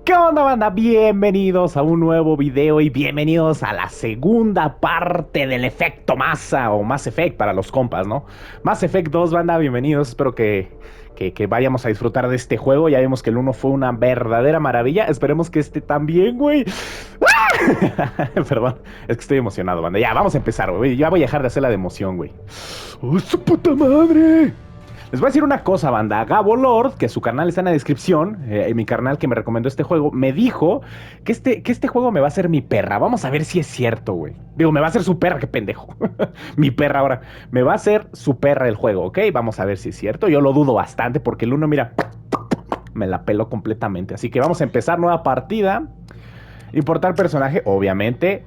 ¿Qué onda, banda? Bienvenidos a un nuevo video y bienvenidos a la segunda parte del efecto masa o Mass Effect para los compas, ¿no? Mass Effect 2, banda, bienvenidos. Espero que vayamos a disfrutar de este juego. Ya vimos que el uno fue una verdadera maravilla. Esperemos que este también, güey. ¡Ah! Perdón, es que estoy emocionado, banda. Ya, vamos a empezar, güey. Ya voy a dejar de hacer la de emoción, güey. ¡Oh, su puta madre! Les voy a decir una cosa, banda. Gabo Lord, que su canal está en la descripción, mi canal que me recomendó este juego, me dijo que este juego me va a hacer mi perra. Vamos a ver si es cierto, güey. Digo, me va a hacer su perra, qué pendejo. Mi perra ahora. Me va a hacer su perra el juego, ¿ok? Vamos a ver si es cierto. Yo lo dudo bastante porque el uno, mira, me la peló completamente. Así que vamos a empezar nueva partida. Importar personaje, obviamente.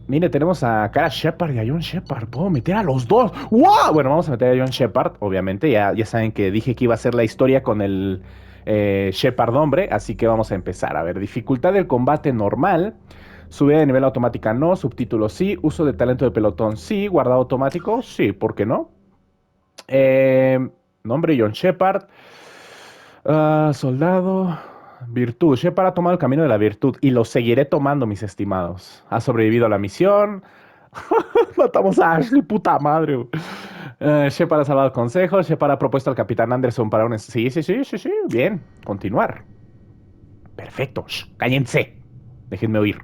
Mire, tenemos a Cara Shepard y a John Shepard. Puedo meter a los dos. ¡Wow! Bueno, vamos a meter a John Shepard, obviamente. Ya saben que dije que iba a ser la historia con el Shepard hombre. Así que vamos a empezar. A ver, dificultad del combate normal. Subida de nivel automática no. Subtítulos sí. Uso de talento de pelotón sí. Guardado automático sí. ¿Por qué no? Nombre John Shepard. Soldado. Virtud. Shepard ha tomado el camino de la virtud y lo seguiré tomando, mis estimados. Ha sobrevivido a la misión. Matamos a Ashley, puta madre. Shepard ha salvado el consejo. Shepard ha propuesto al capitán Anderson para un... Sí, sí, sí, sí, sí. Bien. Continuar. Perfecto. Shh, cállense. Déjenme oír.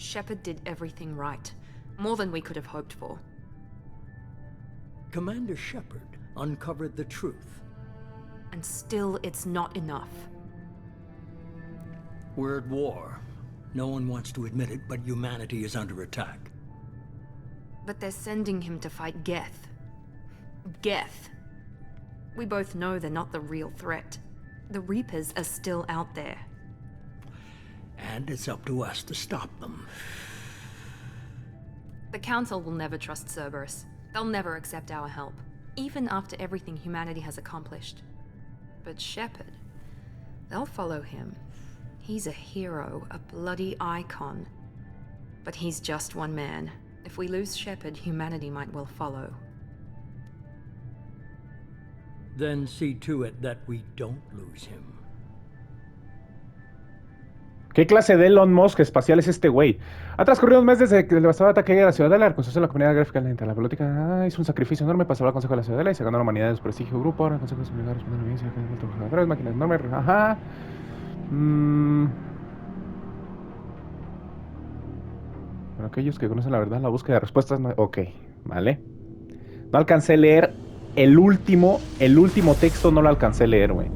Shepard did everything right. More than we could have hoped for. Commander Shepard uncovered the truth. And still, it's not enough. We're at war. No one wants to admit it, but humanity is under attack. But they're sending him to fight Geth. Geth. We both know they're not the real threat. The Reapers are still out there. And it's up to us to stop them. The Council will never trust Cerberus. They'll never accept our help, even after everything humanity has accomplished. But Shepard, they'll follow him. He's a hero, a bloody icon. But he's just one man. If we lose Shepard, humanity might well follow. Then see to it that we don't lose him. ¿Qué clase de Elon Musk espacial es este güey? Ha transcurrido un mes desde que el devastador ataque a la ciudadela. La reconstrucción de la comunidad gráfica lenta. La política hizo un sacrificio enorme para salvar al Consejo de la Ciudadela y sacando a la humanidad de su prestigio grupo. Ahora el Consejo se obliga a responder a la evidencia que ha devuelto jugadores, máquinas enormes. Ajá. Bueno, aquellos que conocen la verdad, la búsqueda de respuestas. No... Ok, vale. No alcancé a leer el último texto, no lo alcancé a leer, güey.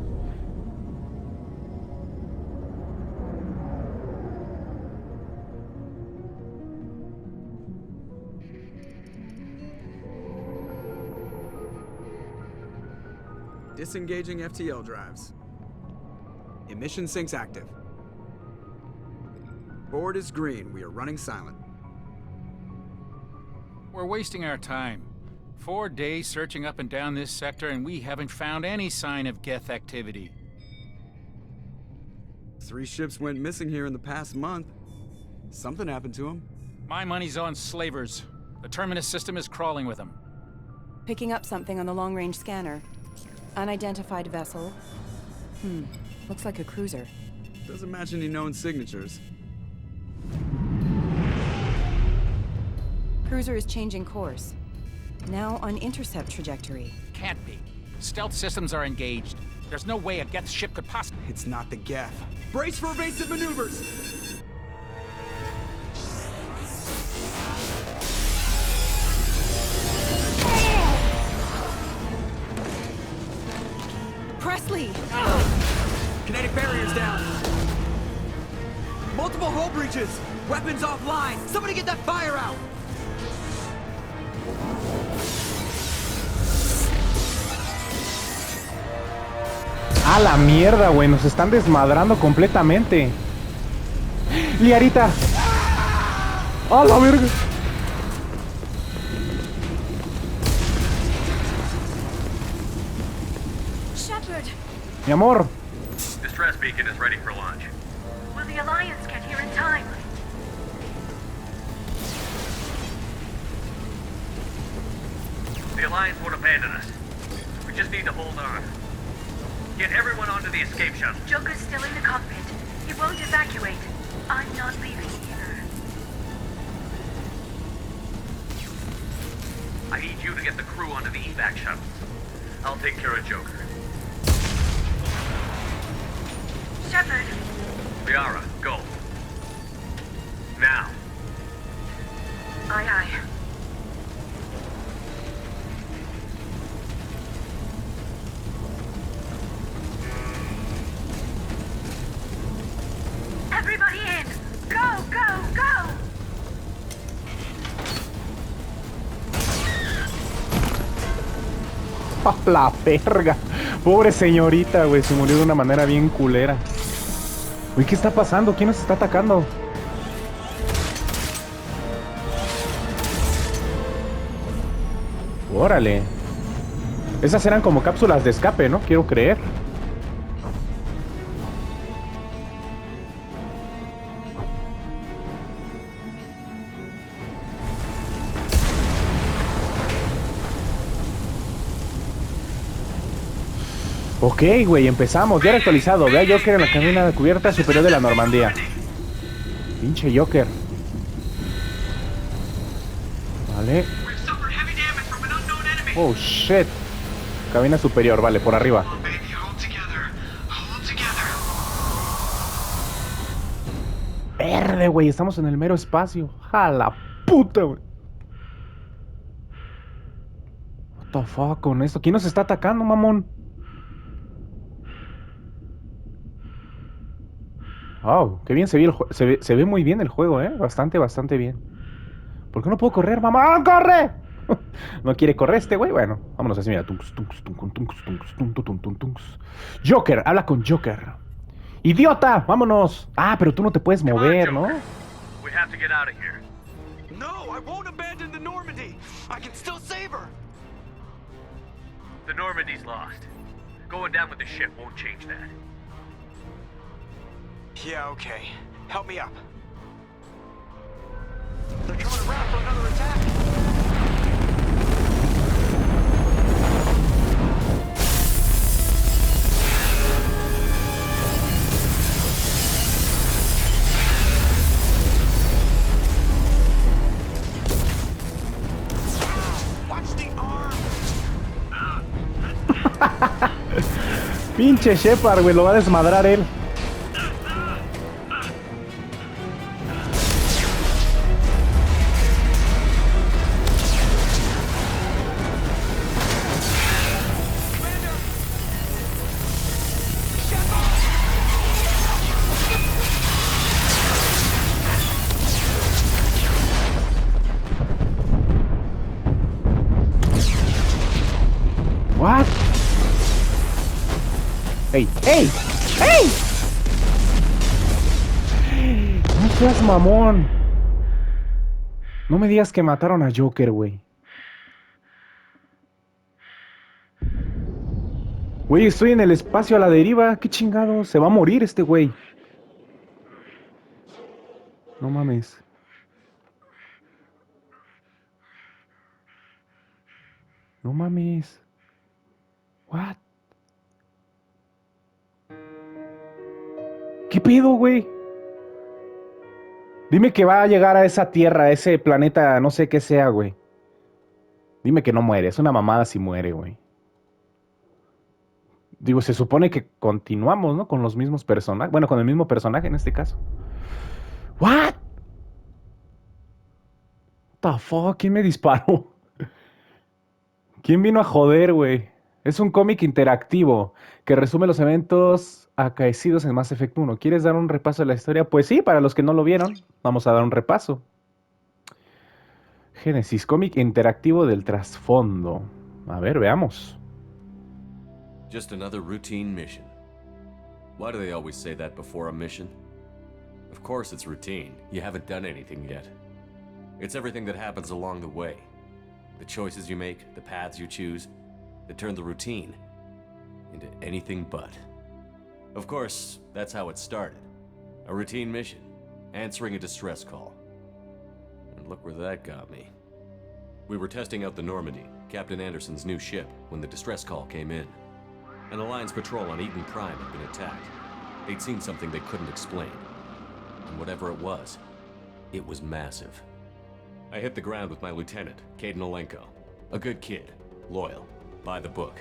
Disengaging FTL drives. Emission sinks active. Board is green. We are running silent. We're wasting our time. 4 days searching up and down this sector, and we haven't found any sign of Geth activity. 3 ships went missing here in the past month. Something happened to them. My money's on slavers. The Terminus system is crawling with them. Picking up something on the long-range scanner. Unidentified vessel. Looks like a cruiser. Doesn't match any known signatures. Cruiser is changing course. Now on intercept trajectory. Can't be. Stealth systems are engaged. There's no way a Geth ship could possibly... It's not the Geth. Brace for evasive maneuvers! Presley! Kinetic barriers down. Multiple hull breaches. Weapons offline. Somebody get that fire out. ¡A la mierda, güey! Nos están desmadrando completamente. ¡Liarita! ¡A la verga! Shepard! Mi amor. Distress beacon is ready for launch. Will the Alliance get here in time? The Alliance won't abandon us. We just need to hold on. Get everyone onto the escape shuttle. Joker's still in the cockpit. He won't evacuate. I'm not leaving either. I need you to get the crew onto the evac shuttles. I'll take care of Joker. Shepard! Liara, go. Now. Aye, aye. Everybody in! Go, go, go! ¡A la verga! Pobre señorita, güey. Se murió de una manera bien culera. Uy, ¿qué está pasando? ¿Quién nos está atacando? Órale. Esas eran como cápsulas de escape, ¿no? Quiero creer. Ok, güey, empezamos. Ya actualizado. Ve a Joker en la cabina de cubierta superior de la Normandía. Pinche Joker. Vale. Oh, shit. Cabina superior, vale, por arriba. Verde, güey, estamos en el mero espacio. ¡A la puta, güey! What the fuck con esto? ¿Quién nos está atacando, mamón? Oh, qué bien se ve, se ve muy bien el juego, bastante bien. ¿Por qué no puedo correr, mamá? ¡Ah, corre! No quiere correr este güey. Bueno, vámonos así, mira. Joker, habla con Joker. ¡Idiota! ¡Vámonos! Ah, pero tú no te puedes mover, ¿no? We have to get out of here. No, I won't abandon the Normandy. I can still save her. The Normandy's lost. Going down with the ship won't change that. Yeah, okay. Help me up. They're coming around for another attack. Watch the arm. Pinche Shepard, güey, lo va a desmadrar él. What? ¡Ey! ¡Ey! ¡Ey! No seas mamón. No me digas que mataron a Joker, güey. Güey, estoy en el espacio a la deriva. ¿Qué chingado? Se va a morir este güey. No mames. No mames. What? ¿Qué pedo, güey? Dime que va a llegar a esa tierra, a ese planeta, no sé qué sea, güey. Dime que no muere. Es una mamada si muere, güey. Digo, se supone que continuamos, ¿no? Con los mismos personajes. Bueno, con el mismo personaje en este caso. ¿What? The fuck? ¿Quién me disparó? ¿Quién vino a joder, güey? Es un cómic interactivo que resume los eventos acaecidos en Mass Effect 1. ¿Quieres dar un repaso de la historia? Pues sí, para los que no lo vieron, vamos a dar un repaso. Génesis, cómic interactivo del trasfondo. A ver, veamos. Just another routine mission. Why do they always say that before a mission? Of course it's routine. You haven't done anything yet. It's everything that happens along the way. The choices you make, the paths you choose, that turn the routine into anything but. Of course, that's how it started. A routine mission, answering a distress call. And look where that got me. We were testing out the Normandy, Captain Anderson's new ship, when the distress call came in. An Alliance patrol on Eden Prime had been attacked. They'd seen something they couldn't explain. And whatever it was massive. I hit the ground with my lieutenant, Caden Olenko. A good kid, loyal, by the book,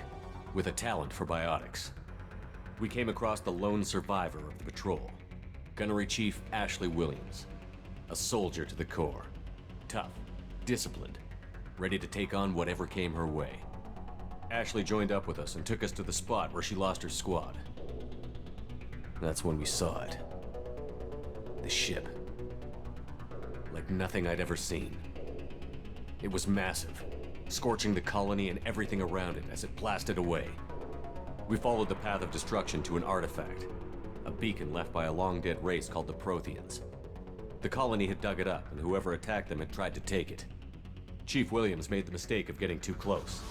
with a talent for biotics. We came across the lone survivor of the patrol, Gunnery Chief Ashley Williams. A soldier to the core. Tough, disciplined, ready to take on whatever came her way. Ashley joined up with us and took us to the spot where she lost her squad. That's when we saw it. The ship. Like nothing I'd ever seen. It was massive, scorching the colony and everything around it as it blasted away. We followed the path of destruction to an artifact, a beacon left by a long-dead race called the Protheans. The colony had dug it up, and whoever attacked them had tried to take it. Chief Williams made the mistake of getting too close.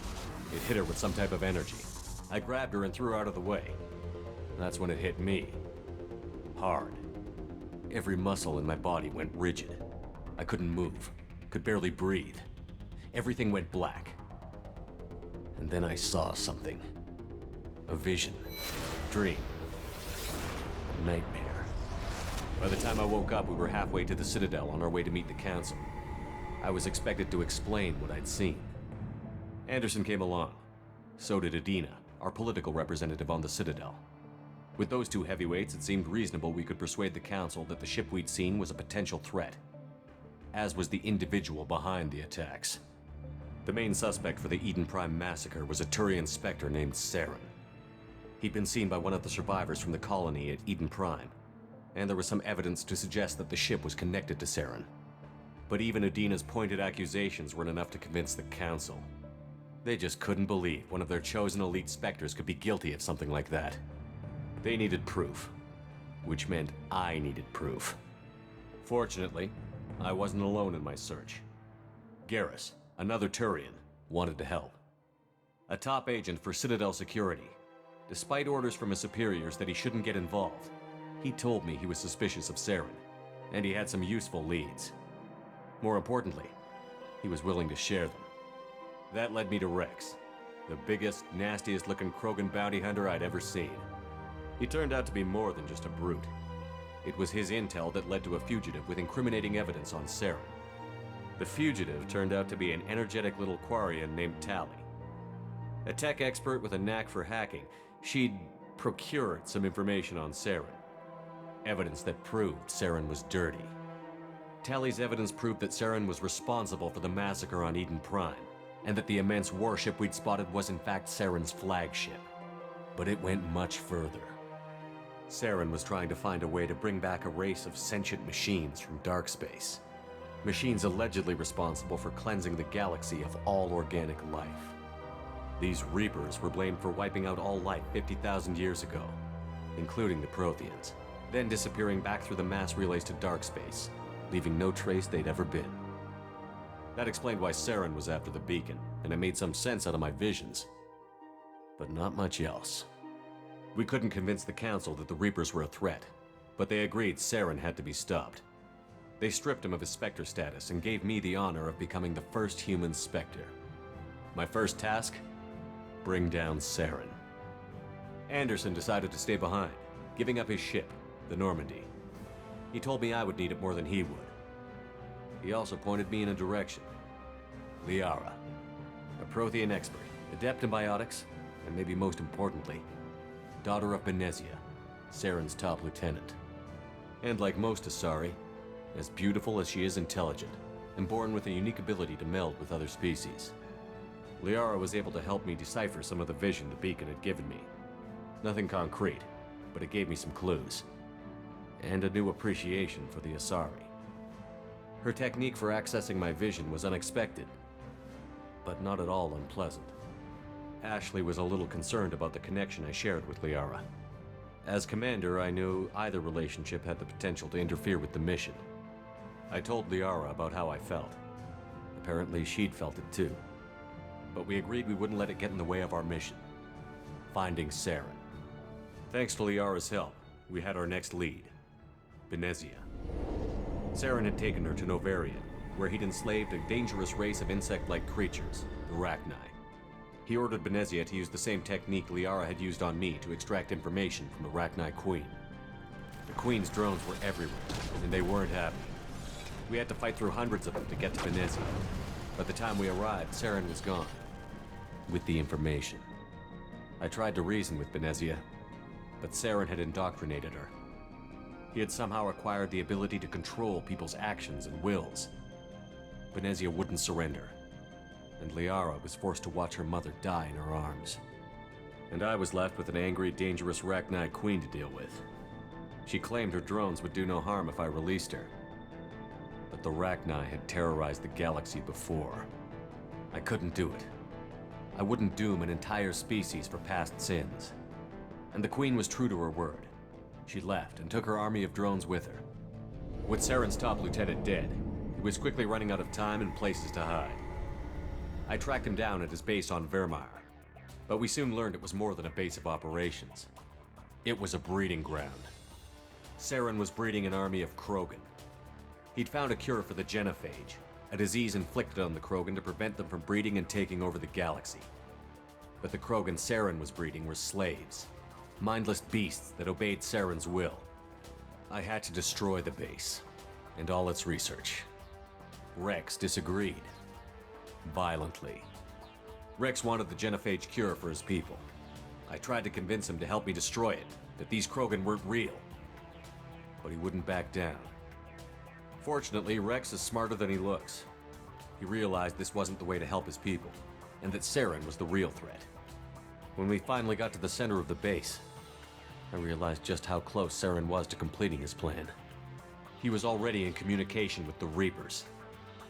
It hit her with some type of energy. I grabbed her and threw her out of the way. That's when it hit me. Hard. Every muscle in my body went rigid. I couldn't move, could barely breathe. Everything went black. And then I saw something. A vision. Dream. A nightmare. By the time I woke up, we were halfway to the Citadel on our way to meet the Council. I was expected to explain what I'd seen. Anderson came along. So did Adina, our political representative on the Citadel. With those two heavyweights, it seemed reasonable we could persuade the Council that the ship we'd seen was a potential threat, as was the individual behind the attacks. The main suspect for the Eden Prime massacre was a Turian Spectre named Saren. He'd been seen by one of the survivors from the colony at Eden Prime, and there was some evidence to suggest that the ship was connected to Saren. But even Adina's pointed accusations weren't enough to convince the Council. They just couldn't believe one of their chosen elite Spectres could be guilty of something like that. They needed proof, which meant I needed proof. Fortunately, I wasn't alone in my search. Garrus, another Turian, wanted to help. A top agent for Citadel Security. Despite orders from his superiors that he shouldn't get involved, he told me he was suspicious of Saren, and he had some useful leads. More importantly, he was willing to share them. That led me to Rex, the biggest, nastiest looking Krogan bounty hunter I'd ever seen. He turned out to be more than just a brute. It was his intel that led to a fugitive with incriminating evidence on Saren. The fugitive turned out to be an energetic little Quarian named Tally. A tech expert with a knack for hacking, she'd procured some information on Saren. Evidence that proved Saren was dirty. Tally's evidence proved that Saren was responsible for the massacre on Eden Prime, and that the immense warship we'd spotted was in fact Saren's flagship. But it went much further. Saren was trying to find a way to bring back a race of sentient machines from dark space. Machines allegedly responsible for cleansing the galaxy of all organic life. These Reapers were blamed for wiping out all life 50,000 years ago, including the Protheans, then disappearing back through the mass relays to dark space, leaving no trace they'd ever been. That explained why Saren was after the beacon, and it made some sense out of my visions. But not much else. We couldn't convince the Council that the Reapers were a threat, but they agreed Saren had to be stopped. They stripped him of his Spectre status and gave me the honor of becoming the first human Spectre. My first task? Bring down Saren. Anderson decided to stay behind, giving up his ship, the Normandy. He told me I would need it more than he would. He also pointed me in a direction. Liara, a Prothean expert, adept in biotics, and maybe most importantly, daughter of Benezia, Saren's top lieutenant. And like most Asari, as beautiful as she is intelligent, and born with a unique ability to meld with other species. Liara was able to help me decipher some of the vision the beacon had given me. Nothing concrete, but it gave me some clues. And a new appreciation for the Asari. Her technique for accessing my vision was unexpected, but not at all unpleasant. Ashley was a little concerned about the connection I shared with Liara. As commander, I knew either relationship had the potential to interfere with the mission. I told Liara about how I felt. Apparently she'd felt it too. But we agreed we wouldn't let it get in the way of our mission. finding Saren. Thanks to Liara's help, we had our next lead, Benezia. Saren had taken her to Novaria, where he'd enslaved a dangerous race of insect-like creatures, the Rachni. He ordered Benezia to use the same technique Liara had used on me to extract information from the Rachni Queen. The Queen's drones were everywhere, and they weren't happy. We had to fight through hundreds of them to get to Benezia. By the time we arrived, Saren was gone, with the information. I tried to reason with Benezia, but Saren had indoctrinated her. He had somehow acquired the ability to control people's actions and wills. Benezia wouldn't surrender, and Liara was forced to watch her mother die in her arms. And I was left with an angry, dangerous Rachni Queen to deal with. She claimed her drones would do no harm if I released her. But the Rachni had terrorized the galaxy before. I couldn't do it. I wouldn't doom an entire species for past sins. And the Queen was true to her word. She left and took her army of drones with her. With Saren's top lieutenant dead, he was quickly running out of time and places to hide. I tracked him down at his base on Vermeer, but we soon learned it was more than a base of operations. It was a breeding ground. Saren was breeding an army of Krogan. He'd found a cure for the genophage, a disease inflicted on the Krogan to prevent them from breeding and taking over the galaxy. But the Krogan Saren was breeding were slaves, mindless beasts that obeyed Saren's will. I had to destroy the base, and all its research. Rex disagreed. Violently. Rex wanted the genophage cure for his people. I tried to convince him to help me destroy it, that these Krogan weren't real. But he wouldn't back down. Fortunately, Rex is smarter than he looks. He realized this wasn't the way to help his people, and that Saren was the real threat. When we finally got to the center of the base, I realized just how close Saren was to completing his plan. He was already in communication with the Reapers.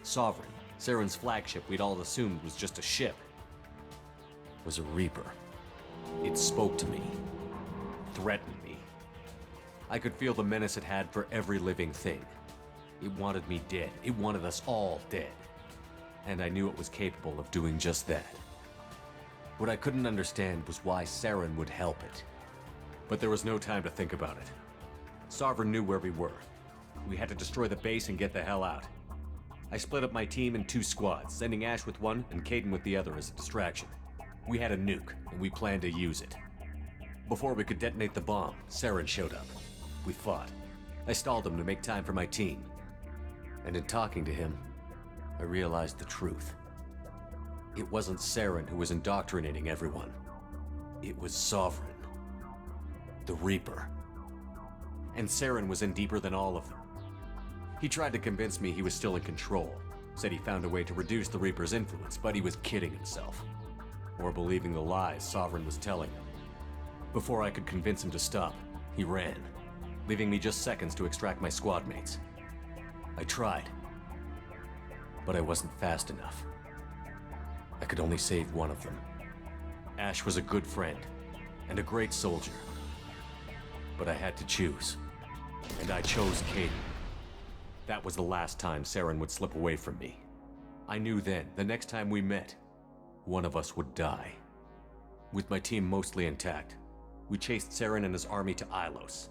Sovereign, Saren's flagship we'd all assumed was just a ship, was a Reaper. It spoke to me, threatened me. I could feel the menace it had for every living thing. It wanted me dead. It wanted us all dead. And I knew it was capable of doing just that. What I couldn't understand was why Saren would help it. But there was no time to think about it. Sovereign knew where we were. We had to destroy the base and get the hell out. I split up my team in 2 squads, sending Ash with one and Caden with the other as a distraction. We had a nuke, and we planned to use it. Before we could detonate the bomb, Saren showed up. We fought. I stalled him to make time for my team. And in talking to him, I realized the truth. It wasn't Saren who was indoctrinating everyone. It was Sovereign. The Reaper. And Saren was in deeper than all of them. He tried to convince me he was still in control, said he found a way to reduce the Reaper's influence, but he was kidding himself. Or believing the lies Sovereign was telling him. Before I could convince him to stop, he ran, leaving me just seconds to extract my squad mates. I tried, but I wasn't fast enough. I could only save one of them. Ash was a good friend, and a great soldier. But I had to choose, and I chose Caden. That was the last time Saren would slip away from me. I knew then, the next time we met, one of us would die. With my team mostly intact, we chased Saren and his army to Ilos,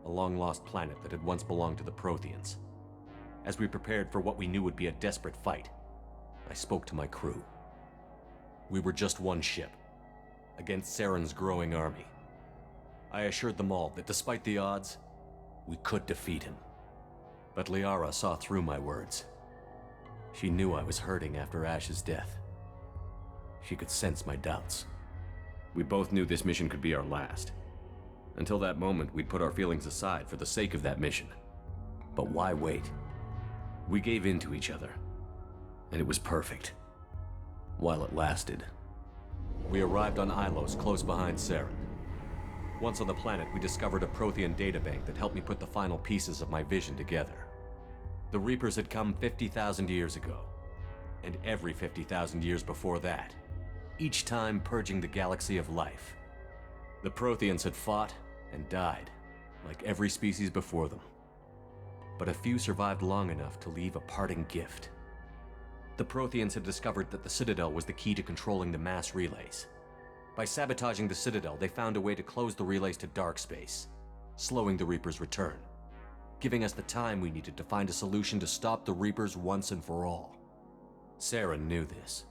a long-lost planet that had once belonged to the Protheans. As we prepared for what we knew would be a desperate fight, I spoke to my crew. We were just one ship, against Saren's growing army. I assured them all that despite the odds, we could defeat him. But Liara saw through my words. She knew I was hurting after Ash's death. She could sense my doubts. We both knew this mission could be our last. Until that moment, we'd put our feelings aside for the sake of that mission. But why wait? We gave in to each other, and it was perfect. While it lasted. We arrived on Ilos, close behind Saren. Once on the planet, we discovered a Prothean databank that helped me put the final pieces of my vision together. The Reapers had come 50,000 years ago, and every 50,000 years before that, each time purging the galaxy of life. The Protheans had fought and died, like every species before them. But a few survived long enough to leave a parting gift. The Protheans had discovered that the Citadel was the key to controlling the mass relays. By sabotaging the Citadel, they found a way to close the relays to dark space, slowing the Reaper's return, giving us the time we needed to find a solution to stop the Reapers once and for all. Saren knew this.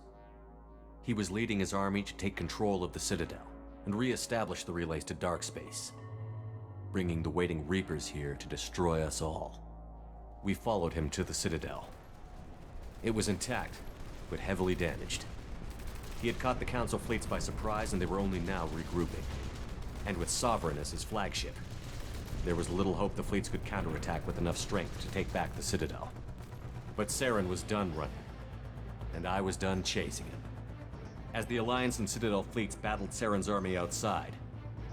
He was leading his army to take control of the Citadel and re-establish the relays to dark space, bringing the waiting Reapers here to destroy us all. We followed him to the Citadel. It was intact, but heavily damaged. He had caught the Council fleets by surprise, and they were only now regrouping. And with Sovereign as his flagship, there was little hope the fleets could counterattack with enough strength to take back the Citadel. But Saren was done running, and I was done chasing him. As the Alliance and Citadel fleets battled Saren's army outside,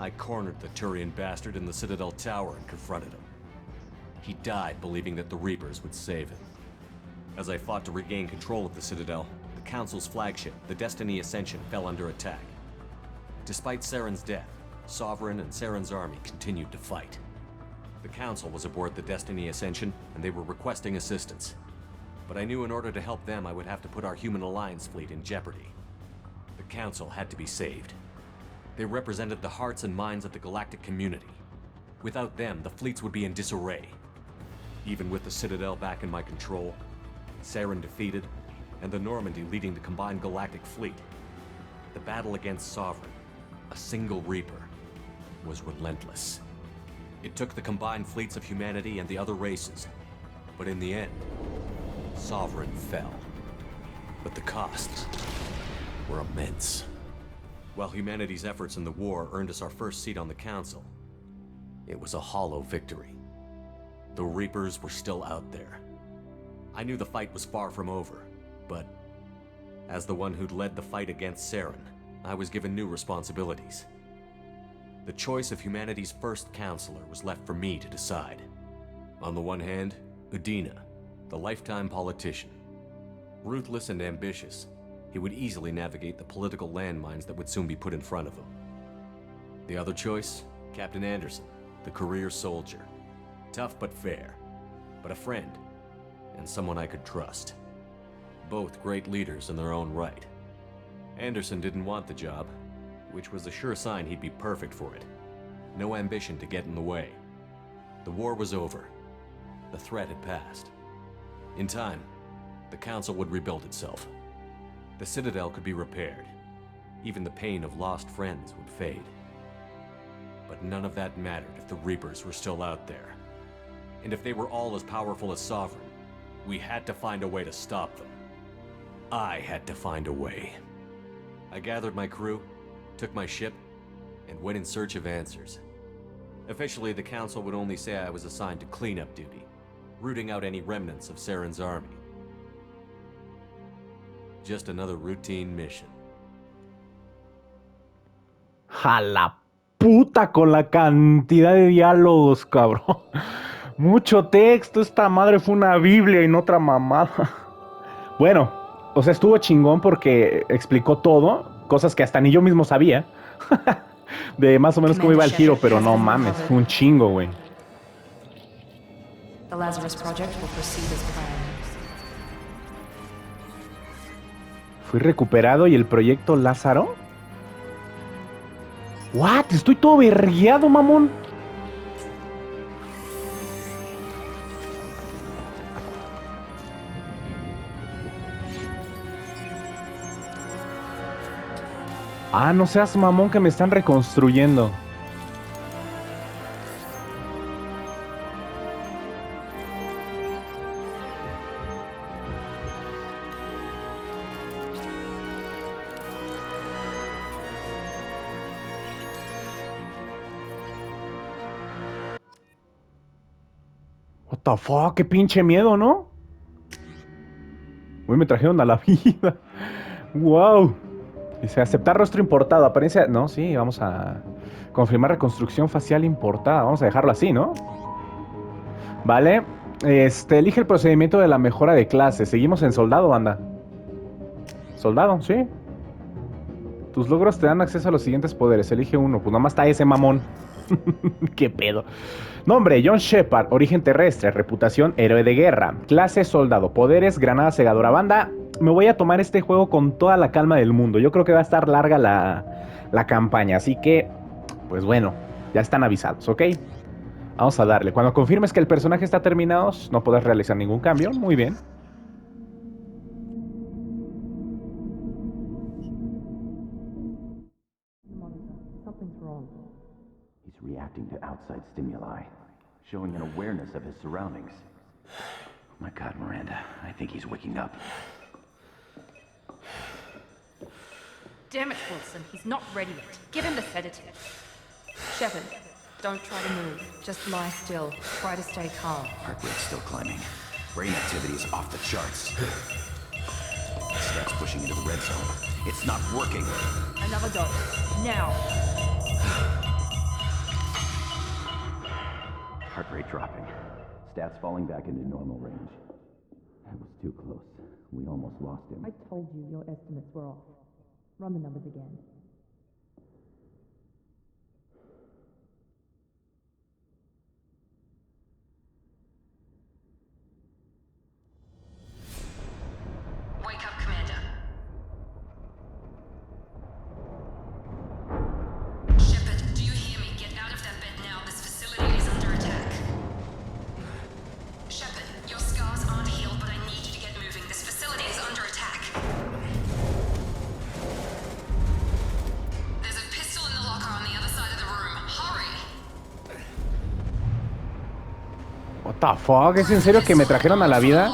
I cornered the Turian bastard in the Citadel tower and confronted him. He died believing that the Reapers would save him. As I fought to regain control of the Citadel, the Council's flagship, the Destiny Ascension, fell under attack. Despite Saren's death, Sovereign and Saren's army continued to fight. The Council was aboard the Destiny Ascension, and they were requesting assistance. But I knew in order to help them, I would have to put our Human Alliance fleet in jeopardy. The Council had to be saved. They represented the hearts and minds of the galactic community. Without them, the fleets would be in disarray. Even with the Citadel back in my control, Saren defeated, and the Normandy leading the combined galactic fleet, the battle against Sovereign, a single Reaper, was relentless. It took the combined fleets of humanity and the other races, but in the end, Sovereign fell. But the costs were immense. While humanity's efforts in the war earned us our first seat on the Council, it was a hollow victory. The Reapers were still out there. I knew the fight was far from over, but as the one who'd led the fight against Saren, I was given new responsibilities. The choice of humanity's first counselor was left for me to decide. On the one hand, Udina, the lifetime politician. Ruthless and ambitious, he would easily navigate the political landmines that would soon be put in front of him. The other choice, Captain Anderson, the career soldier. Tough but fair, but a friend, and someone I could trust. Both great leaders in their own right. Anderson didn't want the job, which was a sure sign he'd be perfect for it. No ambition to get in the way. The war was over. The threat had passed. In time, the Council would rebuild itself. The Citadel could be repaired. Even the pain of lost friends would fade. But none of that mattered if the Reapers were still out there. And if they were all as powerful as Sovereign, we had to find a way to stop them. I had to find a way. I gathered my crew, took my ship, and went in search of answers. Officially, the Council would only say I was assigned to cleanup duty, rooting out any remnants of Saren's army. Just another routine mission. A la puta con la cantidad de diálogos, cabrón. Mucho texto, esta madre fue una biblia y no otra mamada. Bueno, o sea, estuvo chingón porque explicó todo, cosas que hasta ni yo mismo sabía. De más o menos cómo iba el giro, pero no mames, fue un chingo, güey. The Lazarus Project will proceed as planned. Fui recuperado y el proyecto Lázaro. What? Estoy todo vergueado, mamón. Ah, no seas mamón que me están reconstruyendo. What the fuck, qué pinche miedo, ¿no? Uy, me trajeron a la vida. Wow. Dice, aceptar rostro importado, apariencia... No, sí, vamos a confirmar reconstrucción facial importada. Vamos a dejarlo así, ¿no? Vale. Elige el procedimiento de la mejora de clase. Seguimos en soldado, banda. Soldado, sí. Tus logros te dan acceso a los siguientes poderes. Elige uno. Pues nada más está ese mamón. ¿Qué pedo? Nombre, John Shepard. Origen terrestre. Reputación, héroe de guerra. Clase, soldado. Poderes, granada cegadora. Banda, me voy a tomar este juego con toda la calma del mundo. Yo creo que va a estar larga la campaña. Así que, pues bueno, ya están avisados, ¿ok? Vamos a darle. Cuando confirmes que el personaje está terminado, no podrás realizar ningún cambio. Muy bien. Something's wrong. He's reacting to outside stimuli, showing an awareness of his surroundings. Oh my God, Miranda, I think he's waking up. Damn it, Wilson, he's not ready yet. Give him the sedative. Shepard, don't try to move. Just lie still. Try to stay calm. Heart rate's still climbing. Brain activity is off the charts. Stats pushing into the red zone. It's not working. Another dose. Now. Heart rate dropping. Stats falling back into normal range. That was too close. We almost lost him. I told you your estimates were off. Run the numbers again. Wake up, Commander. Shepard, do you hear me? Get out of that bed now. This facility is under attack. Shepard, your scars aren't healed, but I need you to get moving. This facility is under attack. There's a pistol in the locker on the other side of the room. Hurry! What the fuck? ¿Es en serio que me trajeron a la vida?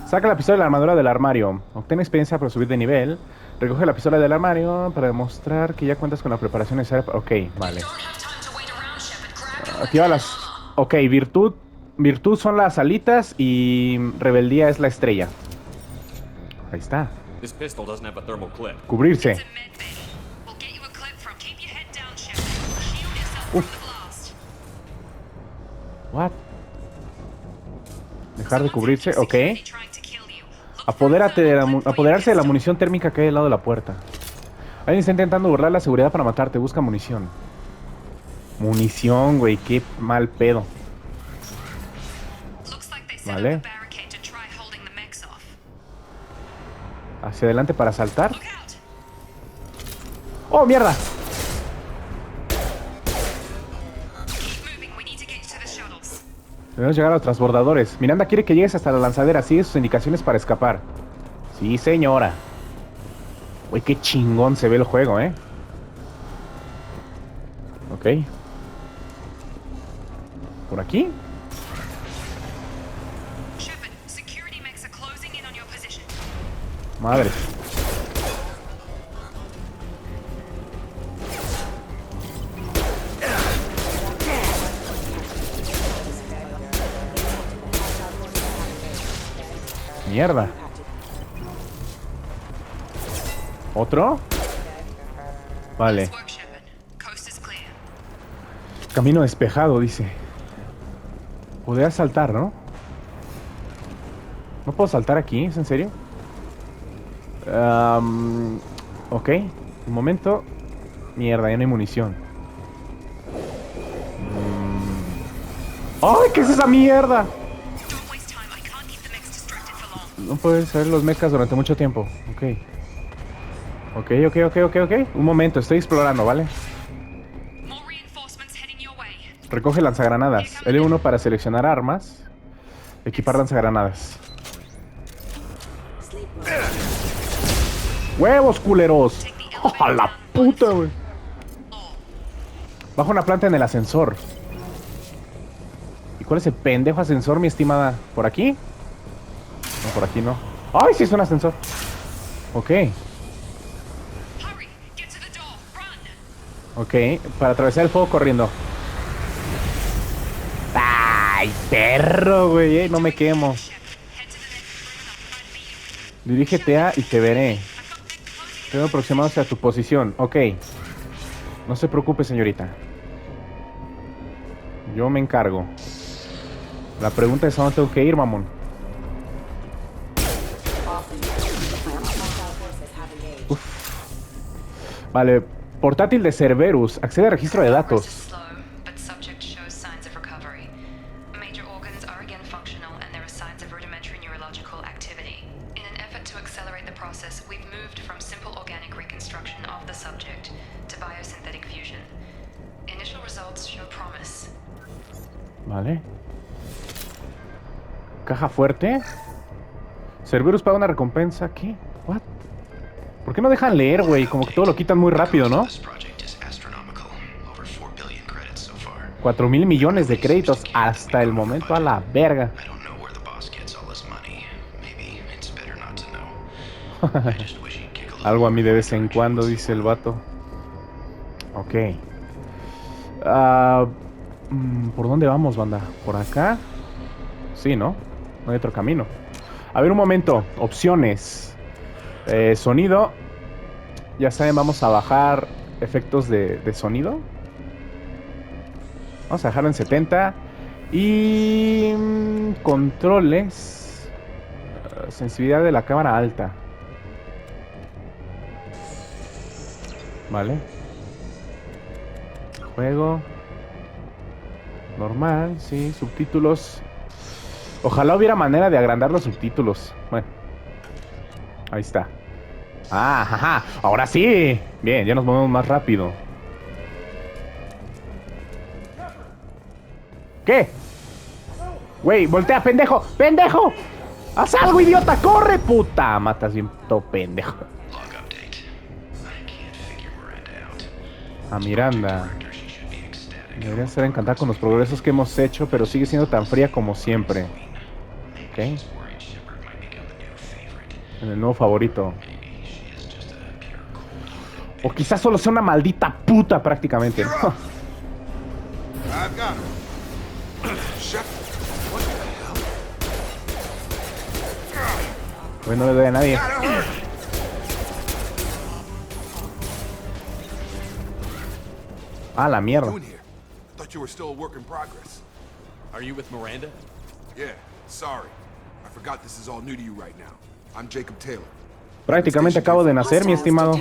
Saca la pistola de la armadura del armario. Obtén experiencia para subir de nivel. Recoge la pistola del armario para demostrar que ya cuentas con la preparación necesaria. Ok, vale. Activa las... Ok, virtud. Virtud son las alitas y rebeldía es la estrella. Ahí está. Cubrirse. What? Dejar de cubrirse, ok. Apoderarse de la munición térmica que hay al lado de la puerta. Alguien está intentando burlar la seguridad para matarte. Busca munición. Munición, güey. Qué mal pedo. Vale. Hacia adelante para saltar. ¡Oh, mierda! Debemos llegar a los transbordadores. Miranda quiere que llegues hasta la lanzadera. Sigue sus indicaciones para escapar. Sí, señora. Uy, qué chingón se ve el juego, ¿eh? Ok. ¿Por aquí? Madre. Mierda. ¿Otro? Vale. Camino despejado, dice. Podría saltar, ¿no? ¿No puedo saltar aquí? ¿Es en serio? Ok. Un momento. Mierda, ya no hay munición. ¡Ay, qué es esa mierda! No puedes ver los mechas durante mucho tiempo. Ok. Ok. Un momento, estoy explorando, ¿vale? Recoge lanzagranadas. L1 para seleccionar armas. Equipar lanzagranadas. ¡Huevos, culeros! ¡A la puta, güey! Bajo una planta en el ascensor. ¿Y cuál es el pendejo ascensor, mi estimada? ¿Por aquí? No, por aquí no. ¡Ay, sí es un ascensor! Ok. Ok, para atravesar el fuego corriendo. ¡Ay, perro, güey! No me quemo. Dirígete a y te veré. Tengo aproximado hacia tu posición. Ok. No se preocupe, señorita. Yo me encargo. La pregunta es a dónde tengo que ir, mamón. Uf. Vale. Portátil de Cerberus. Accede a registro de datos. reconstruction of the subject to biosynthetic fusion. Initial results show promise. Vale. Caja fuerte. Cerberus paga una recompensa. ¿Qué? ¿What? ¿Por qué no dejan leer, güey? Como que todo lo quitan muy rápido, ¿no? 4,000 millones de créditos hasta el momento, a la verga. Algo a mí de vez en cuando, dice el vato. Ok. ¿Por dónde vamos, banda? ¿Por acá? Sí, ¿no? No hay otro camino. A ver, un momento. Opciones. Sonido. Ya saben, vamos a bajar efectos de sonido. Vamos a dejarlo en 70. Y... controles. Sensibilidad de la cámara alta. Vale. Juego. Normal, sí. Subtítulos. Ojalá hubiera manera de agrandar los subtítulos. Bueno. Ahí está. Ah, jaja. Ahora sí. Bien, ya nos movemos más rápido. ¿Qué? Güey, voltea, pendejo. ¡Pendejo! ¡Haz algo, idiota! ¡Corre, puta! Matas bien todo pendejo. A Miranda. Debería estar encantada con los progresos que hemos hecho, pero sigue siendo tan fría como siempre. Ok. En el nuevo favorito. O quizás solo sea una maldita puta prácticamente, ¿no? Pues no le doy a nadie. Ah, la mierda. Thought you were still a work in progress. Are you with Miranda? Yeah, sorry. I forgot this is all new to you right now. I'm Jacob Taylor. Prácticamente acabo de nacer, mi estimado.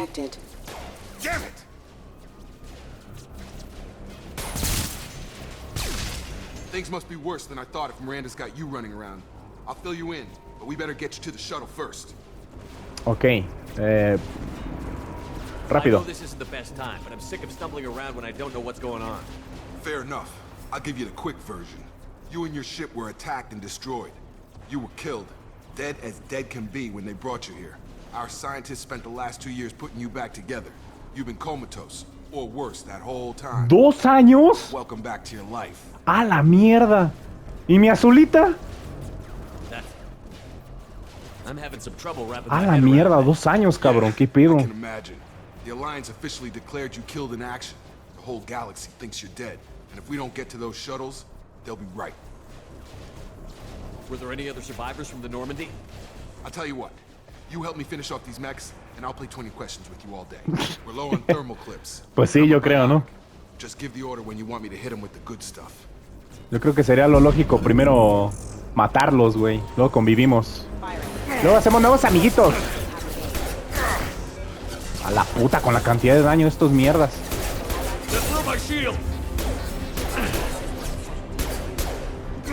Damn it! Things must be worse than I thought if Miranda's got you running around. I'll fill you in, but we better get you to the shuttle first. Ok. Rápido. I know this isn't the best time, but I'm sick of stumbling around when I don't know what's going on. Fair enough. I'll give you the quick version. You and your ship were attacked and destroyed. You were killed. Dead as dead can be when they brought you here. Our scientists spent the last 2 years putting you back together. You've been comatose, or worse, that whole time. ¿2 años? Welcome back to your life. ¡A la mierda! ¿Y mi azulita? ¡A la mierda! 2 años, cabrón. ¿Qué pedo? I can imagine. The Alliance officially declared you killed in action. The whole galaxy thinks you're dead. And if we don't get to those shuttles, they'll be right. Were there any other survivors from the Normandy? I'll tell you what. You help me finish off these mechs, and I'll play 20 questions with you all day. We're low on thermal clips. Pues sí, yo creo, ¿no? Just give the order when you want me to hit them with the good stuff. Yo creo que sería lo lógico primero matarlos, güey. Luego convivimos. Luego hacemos nuevos amiguitos. A la puta con la cantidad de daño de estos mierdas.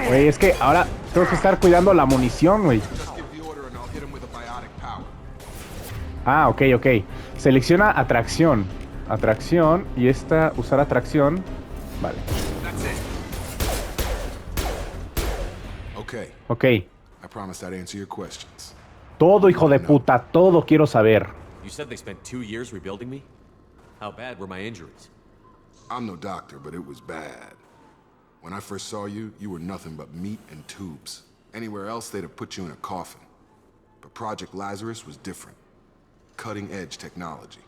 Güey, es que ahora tengo que estar cuidando la munición, güey. Ah, ok, ok. Selecciona atracción. Atracción. Y esta, usar atracción. Vale. Ok. Todo, hijo de puta. Todo quiero saber. You said they spent 2 years rebuilding me? How bad were my injuries? I'm no doctor, but it was bad. When I first saw you, you were nothing but meat and tubes. Anywhere else, they'd have put you in a coffin. But Project Lazarus was different. Cutting-edge technology.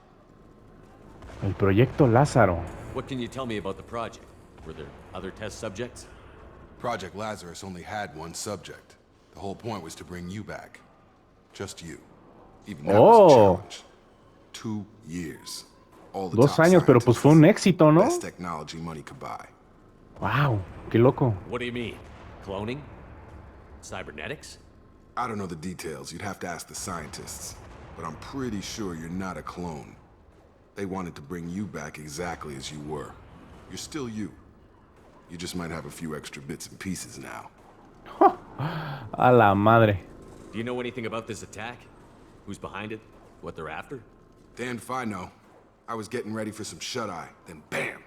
El proyecto Lázaro. What can you tell me about the project? Were there other test subjects? Project Lazarus only had one subject. The whole point was to bring you back. Just you. Even that was a challenge. 2 years. All the 2 años, pero pues fue un éxito, ¿no? Best technology money could buy. Wow, qué loco. What do you mean? Cloning? Cybernetics? I don't know the details. You'd have to ask the scientists. But I'm pretty sure you're not a clone. They wanted to bring you back exactly as you were. You're still you. You just might have a few extra bits and pieces now. A la madre. Do you know anything about this attack? Who's behind it? What they're after? Damned if I know. I was getting ready for some shut-eye, then bam!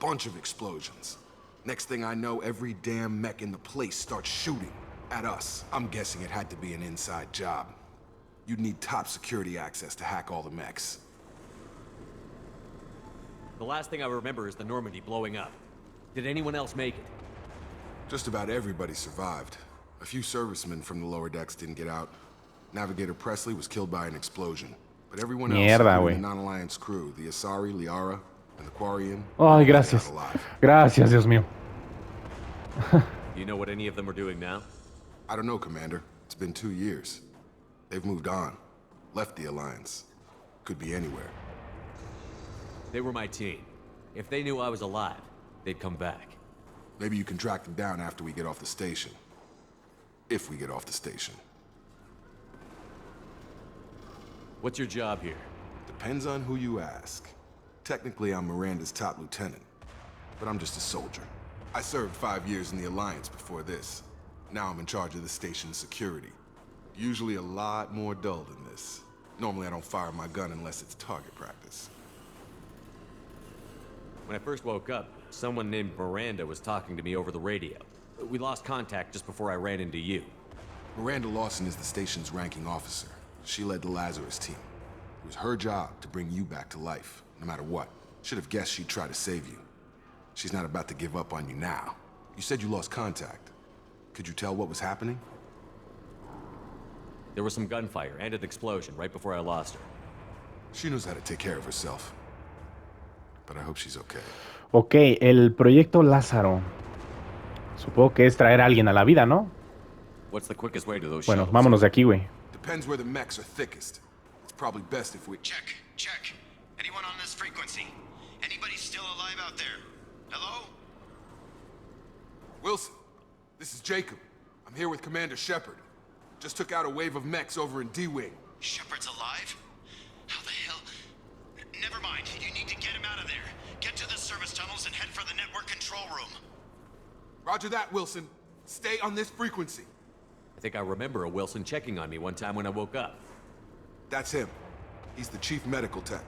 Bunch of explosions. Next thing I know, every damn mech in the place starts shooting at us. I'm guessing it had to be an inside job. You'd need top security access to hack all the mechs. The last thing I remember is the Normandy blowing up. Did anyone else make it? Just about everybody survived. A few servicemen from the lower decks didn't get out. Navigator Presley was killed by an explosion. But everyone else, Mierda, including güey. the non-alliance crew, the Asari, Liara, and the Quarian, Ay, gracias. Gracias, Dios mío. You know what any of them are doing now? I don't know, Commander. It's been 2 years. They've moved on. Left the Alliance. Could be anywhere. They were my team. If they knew I was alive, they'd come back. Maybe you can track them down after we get off the station. If we get off the station. What's your job here? Depends on who you ask. Technically, I'm Miranda's top lieutenant. But I'm just a soldier. I served 5 years in the Alliance before this. Now I'm in charge of the station's security. Usually a lot more dull than this. Normally I don't fire my gun unless it's target practice. When I first woke up, someone named Miranda was talking to me over the radio. We lost contact just before I ran into you. Miranda Lawson is the station's ranking officer. She led the Lazarus team. It was her job to bring you back to life, no matter what. Should have guessed she'd try to save you. She's not about to give up on you now. You said you lost contact. Could you tell what was happening? There was some gunfire and an explosion right before I lost her. She knows how to take care of herself. But I hope she's okay. Ok, el proyecto Lázaro. Supongo que es traer a alguien a la vida, ¿no? What's the quickest way to those Bueno, shuttles? vámonos de aquí, güey. Depends where the mechs are thickest. It's probably best if we... Check. Anyone on this frequency? Anybody still alive out there? Hello? Wilson, this is Jacob. I'm here with Commander Shepard. Just took out a wave of mechs over in D-Wing. Shepard's alive? How the hell? Never mind. You need to get him out of there. Get to the service tunnels and head for the network control room. Roger that, Wilson. Stay on this frequency. I think I remember a Wilson checking on me one time when I woke up. That's him. He's the chief medical tech.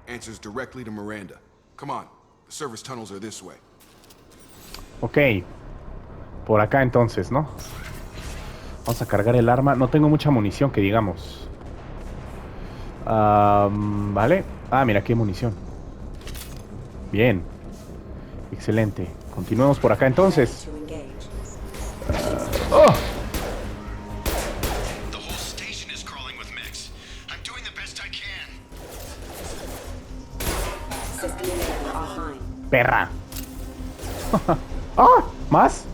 Answers directly to Miranda. Come on. The service tunnels are this way. Ok. Por acá entonces, ¿no? Vamos a cargar el arma. No tengo mucha munición, que digamos. Vale. Ah, mira, aquí hay munición. Bien. Excelente. Continuemos por acá entonces. ¡Oh! The whole station is crawling with mechs. I'm doing the best I can. Perra. ¡Ah! ¿Más?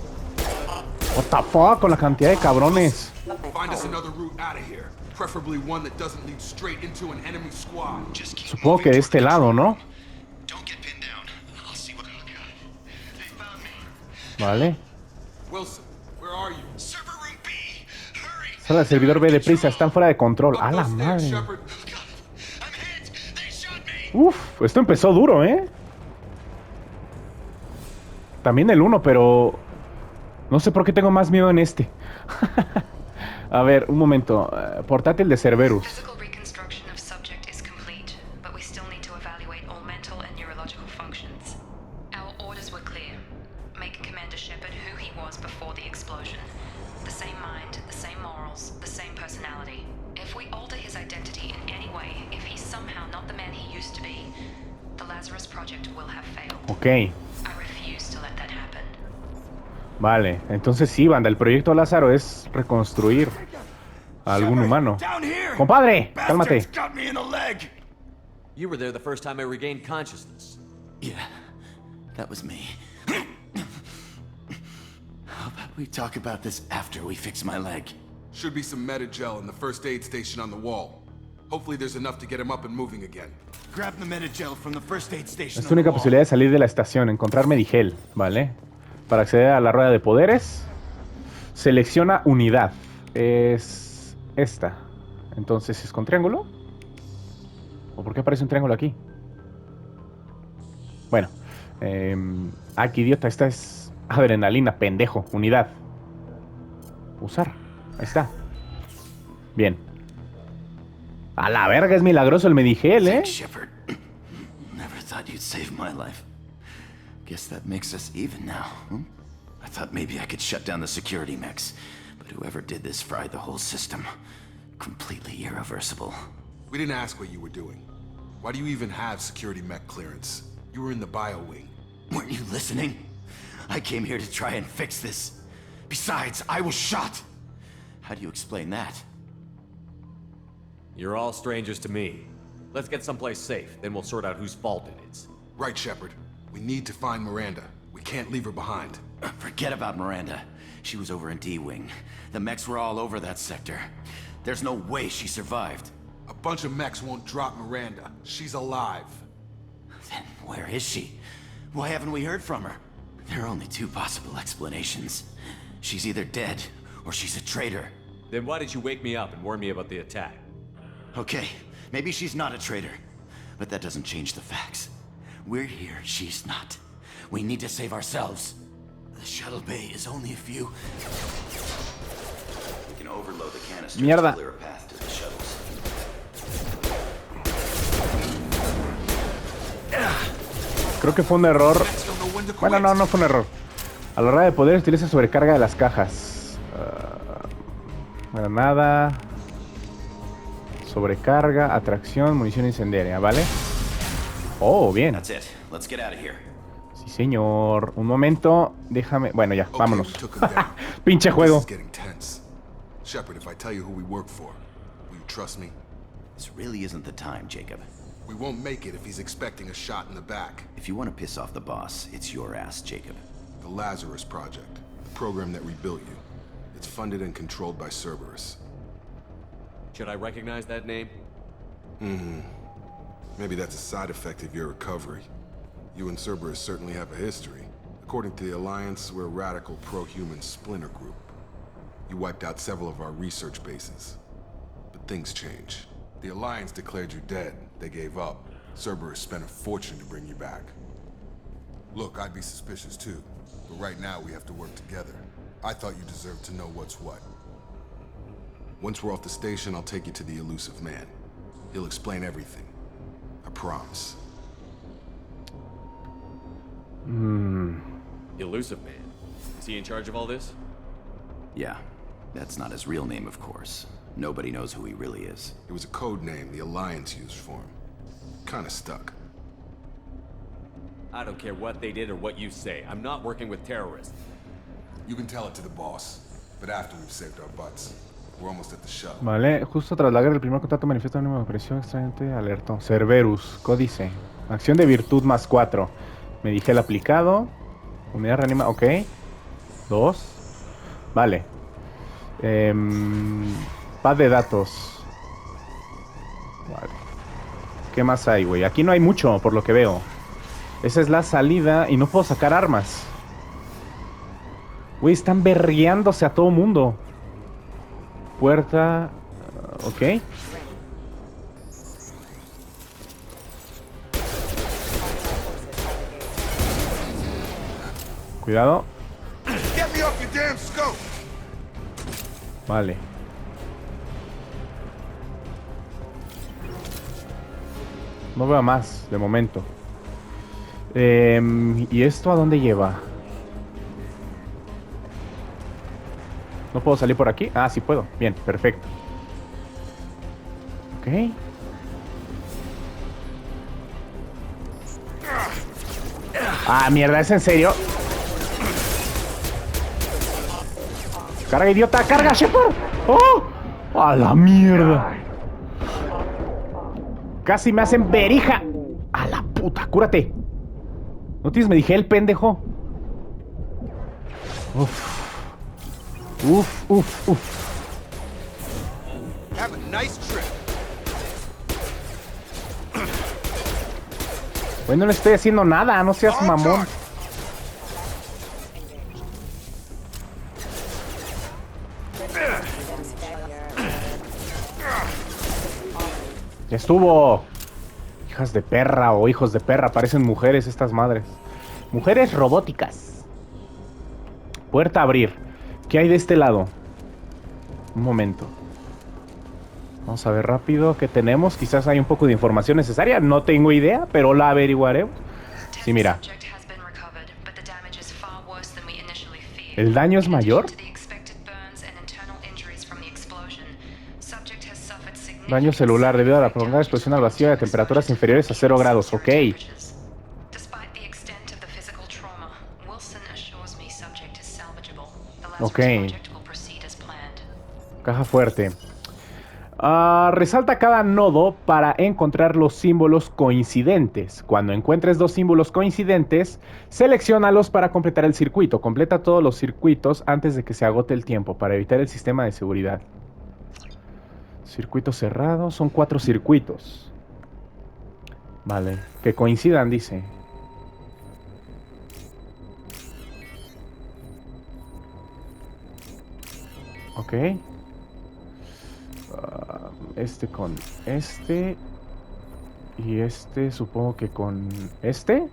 What the fuck, con la cantidad de cabrones. Find us another route out of here. Preferably one that doesn't lead straight into an enemy squad. Supongo que de este lado, ¿no? Vale. Wilson, where are you? Sala del servidor B, deprisa, están fuera de control. ¡A la madre! Uf, esto empezó duro, ¿eh? También el 1, pero... no sé por qué tengo más miedo en este. A ver, un momento. Portátil de Cerberus. Physical reconstruction of subject is complete, but we still need to evaluate all mental and neurological functions. Our orders were clear. Make Commander Shepard who he was before the explosion. The same mind, the same morals, the same personality. If we alter his identity in any way, if he's somehow not the man he used to be, the Lazarus Project will have failed. Ok. I refuse to let that happen. Vale, entonces sí, banda, el proyecto Lázaro es reconstruir a algún humano. ¡Compadre! ¡Cálmate! You were there the first time I regained consciousness. Yeah, that was me. How about we talk about this after we fix my leg? Should be some Metagel in the first aid station on the wall. Hopefully there's enough to get him up and moving again. Grab the Metagel from the first aid station. Es tu única posibilidad de salir de la estación, encontrar Medigel, ¿vale? Para acceder a la rueda de poderes, selecciona unidad. Es esta. Entonces, ¿es con triángulo? ¿O por qué aparece un triángulo aquí? Bueno. Aquí, idiota, esta es adrenalina, pendejo. Unidad. Usar. Ahí está. Bien. A la verga, es milagroso el Medigel, Thanks, Shepard. Never thought you'd save my life. Guess that makes us even now, hmm? I thought maybe I could shut down the security mechs, but whoever did this fried the whole system. Completely irreversible. We didn't ask what you were doing. Why do you even have security mech clearance? You were in the bio wing. Weren't you listening? I came here to try and fix this. Besides, I was shot. How do you explain that? You're all strangers to me. Let's get someplace safe, then we'll sort out whose fault it is. Right, Shepard. We need to find Miranda. We can't leave her behind. Forget about Miranda. She was over in D-Wing. The mechs were all over that sector. There's no way she survived. A bunch of mechs won't drop Miranda. She's alive. Then where is she? Why haven't we heard from her? There are only two possible explanations. She's either dead, or she's a traitor. Then why did you wake me up and warn me about the attack? Okay, maybe she's not a traitor. But that doesn't change the facts. We're here, she's not. We need to save ourselves. The shuttle bay is only a few... We can overload the canister to clear a path to the shuttles. Creo que fue un error. Bueno, no fue un error. A la hora de poder utiliza sobrecarga de las cajas. Granada. Sobrecarga, atracción, munición incendiaria, ¿vale? Oh, bien. Sí, señor. Un momento, déjame... Bueno, ya, vámonos. Pinche juego. Shepard, if I tell you who we work for, will you trust me? This really isn't the time, Jacob. We won't make it if he's expecting a shot in the back. If you want to piss off the boss, it's your ass, Jacob. The Lazarus Project, the program that rebuilt you. It's funded and controlled by Cerberus. Should I recognize that name? Maybe that's a side effect of your recovery. You and Cerberus certainly have a history. According to the Alliance, we're a radical pro-human splinter group. You wiped out several of our research bases. But things change. The Alliance declared you dead. They gave up. Cerberus spent a fortune to bring you back. Look, I'd be suspicious too. But right now we have to work together. I thought you deserved to know what's what. Once we're off the station, I'll take you to the elusive man. He'll explain everything. I promise. Elusive man? Is he in charge of all this? Yeah. That's not his real name, of course. Nobody knows who he really is. It was a code name the Alliance used for him. Kinda stuck. I don't care what they did or what you say. I'm not working with terrorists. You can tell it to the boss, but after we've saved our butts. We're almost at the shuttle. Vale, justo tras la guerra, el primer contacto manifiesta una presión extrañamente alertó. Cerberus, códice. Acción de virtud más 4. Me dije el aplicado. Unidad reanima, ok. 2. Vale. Pad de datos. Vale. ¿Qué más hay, güey? Aquí no hay mucho, por lo que veo. Esa es la salida y no puedo sacar armas. Güey, están berreándose a todo mundo. Puerta... ok. Cuidado. Vale. No veo más, de momento. ¿Y esto a dónde lleva? ¿No puedo salir por aquí? Ah, sí puedo. Bien, perfecto. Ok. Ah, mierda, ¿es en serio? ¡Carga, idiota! ¡Carga, Shepard! ¡Oh! ¡A la mierda! Casi me hacen verija. ¡A la puta! ¡Cúrate! ¿No tienes Medigel, pendejo? Uf. Uf, uf, uf. Have a nice trip. Güey, no le estoy haciendo nada, no seas mamón. Ya estuvo. Hijas de perra o hijos de perra, parecen mujeres estas madres. Mujeres robóticas. Puerta a abrir. ¿Qué hay de este lado? Un momento. Vamos a ver rápido qué tenemos. Quizás hay un poco de información necesaria. No tengo idea, pero la averiguaré. Sí, mira. ¿El daño es mayor? Daño celular debido a la prolongada explosión al vacío a temperaturas inferiores a 0 grados. Ok. Ok. Caja fuerte. Resalta cada nodo para encontrar los símbolos coincidentes. Cuando encuentres dos símbolos coincidentes, selecciónalos para completar el circuito. Completa todos los circuitos antes de que se agote el tiempo para evitar el sistema de seguridad. Circuito cerrado. Son 4 circuitos. Vale. Que coincidan, dice. Ok. Este con este. Y este supongo que con este.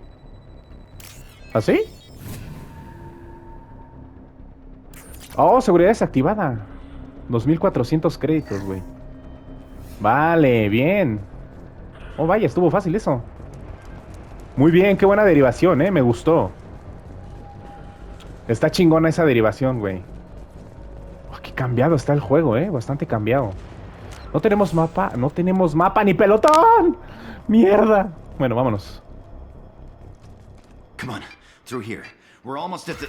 ¿Así? Oh, seguridad desactivada. 2400 créditos, güey. Vale, bien. Oh, vaya, estuvo fácil eso. Muy bien, qué buena derivación, me gustó. Está chingona esa derivación, güey. Oh, qué cambiado está el juego, bastante cambiado. No tenemos mapa ni pelotón. Mierda. Bueno, vámonos. Come on, through here. We're almost at the...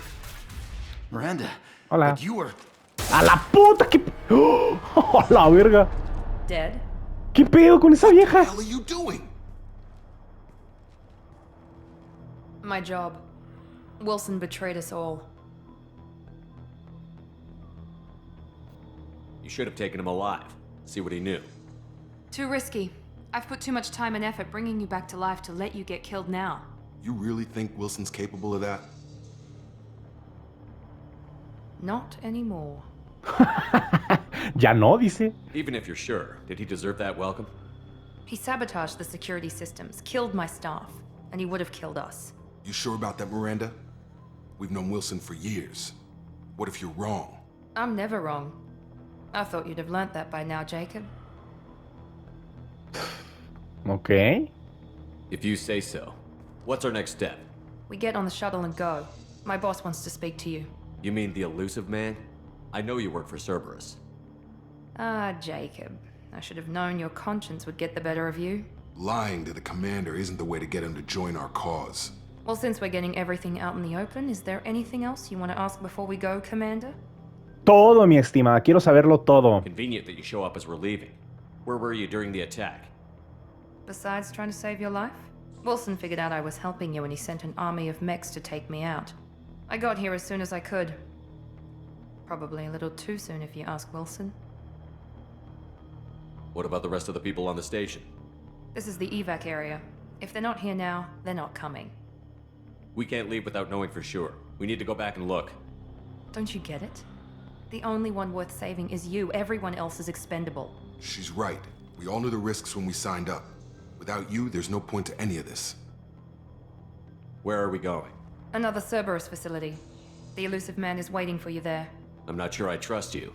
Miranda. Hola. But you were... ¡A la puta! ¿Qué... ¡Oh, a la verga! Dead? ¿Qué pedo con esa vieja? What the hell are you doing? My job. Wilson betrayed us all. You should have taken him alive. See what he knew. Too risky. I've put too much time and effort bringing you back to life to let you get killed now. You really think Wilson's capable of that? Not anymore. Ya no, dice. Even if you're sure, did he deserve that welcome? He sabotaged the security systems, killed my staff, and he would have killed us. You sure about that, Miranda? We've known Wilson for years. What if you're wrong? I'm never wrong. I thought you'd have learnt that by now, Jacob. Okay. If you say so. What's our next step? We get on the shuttle and go. My boss wants to speak to you. You mean the elusive man? I know you work for Cerberus. Ah, Jacob. I should have known your conscience would get the better of you. Lying to the commander isn't the way to get him to join our cause. Well, since we're getting everything out in the open, is there anything else you want to ask before we go, Commander? Todo, mi estimada. Quiero saberlo todo. Convenient that you show up as we're leaving. Where were you during the attack? Besides trying to save your life? Wilson figured out I was helping you and he sent an army of mechs to take me out. I got here as soon as I could. Probably a little too soon if you ask Wilson. What about the rest of the people on the station? This is the evac area. If they're not here now, they're not coming. We can't leave without knowing for sure. We need to go back and look. Don't you get it? The only one worth saving is you. Everyone else is expendable. She's right. We all knew the risks when we signed up. Without you, there's no point to any of this. Where are we going? Another Cerberus facility. The elusive man is waiting for you there. I'm not sure I trust you.